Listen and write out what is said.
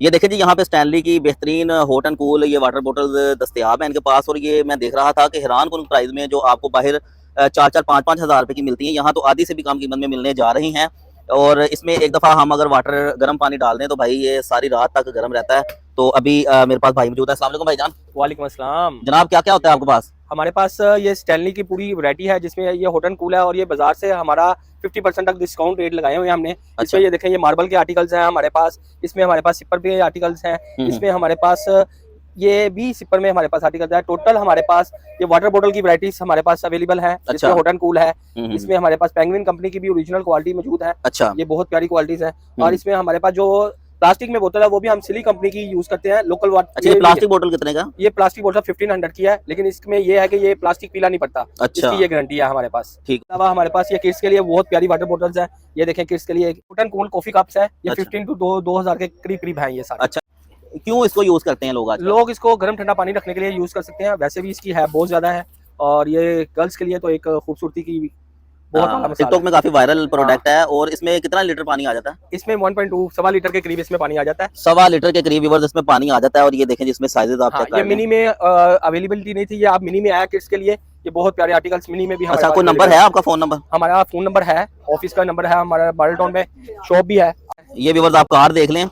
ये देखिए जी, यहाँ पे स्टैनली की बेहतरीन हॉट एंड कूल ये वाटर बॉटल दस्तियाब है इनके पास। और ये मैं देख रहा था कि हैरान कुन प्राइस में जो आपको बाहर 4-4 5-5 हज़ार रुपए की मिलती हैं, यहाँ तो आधी से भी कम कीमत में मिलने जा रही हैं। और इसमें एक दफ़ा हम अगर वाटर गर्म पानी डाल दें तो भाई ये सारी रात तक गर्म रहता है। तो अभी मेरे पास भाई मौजूद है। अस्सलाम वालेकुम भाईजान। वालेकुम अस्सलाम। जनाब क्या क्या होता है आपके पास? हमारे पास ये स्टैनली की पूरी वैरायटी है, जिसमें ये हॉट एंड कूल है, और ये बाजार से हमारा 50% तक डिस्काउंट रेट लगाए हुए हैं हमने। अच्छा। इसमें ये देखें, ये मार्बल के आर्टिकल्स हैं हमारे पास, इसमें हमारे पास सिपर के आर्टिकल्स हैं, इसमें हमारे पास ये भी सिपर में हमारे पास आर्टिकल्स है। टोटल हमारे पास ये वाटर बॉटल की वैरायटीज हमारे पास अवेलेबल है, जिसमें हॉट एंड कूल है। इसमें हमारे पास पेंगुइन कंपनी की भी ओरिजिनल क्वालिटी मौजूद है। अच्छा। ये बहुत प्यारी क्वालिटीज है। और इसमें हमारे पास जो प्लास्टिक में बोतल है वो भी हम सिली कंपनी की यूज करते हैं, लोकल वाटर। अच्छा, ये प्लास्टिक बोतल कितने का? ये प्लास्टिक बोतल 1500 की है, लेकिन इसमें ये है कि ये प्लास्टिक पीला नहीं पड़ता। अच्छा। इसकी ये गारंटी है हमारे पास। ठीक। अलावा हमारे पास ये किड्स के लिए बहुत प्यारी वाटर बोटल्स हैं। ये देखें, किड्स के लिए hot and cool coffee cups है। ये अच्छा। 15 to 2000 के करीब करीब हैं ये सारे। अच्छा, क्यों इसको यूज करते हैं लोग आजकल? लोग इसको गर्म ठंडा पानी रखने के लिए यूज कर सकते हैं, वैसे भी इसकी है बहुत ज्यादा है। और ये गर्ल्स के लिए तो एक खूबसूरती की बहुत बड़ा मसाला टिकटॉक है। में काफी वायरल प्रोडक्ट है। और इसमें कितना लीटर पानी आ जाता है? इसमें 1.2 सवा लीटर के करीब इसमें पानी आ जाता है। 1.25 लीटर के करीब व्यूअर्स इसमें पानी आ जाता है। और ये देखें जिसमें साइजेस आप हाँ, चेक कर ये रहे हैं। मिनी में अवेलेबिलिटी नहीं थी, ये आप मिनी में आया किड्स के लिए। ये बहुत प्यारे आर्टिकल्स मिनी में भी हमारे अच्छा, पास कोई नंबर available है आपका? Phone number? हमारा फोन नंबर है, ऑफिस का नंबर है हमारा, मॉडल टाउन में शॉप भी है। ये व्यूअर्स आप कार देख लें,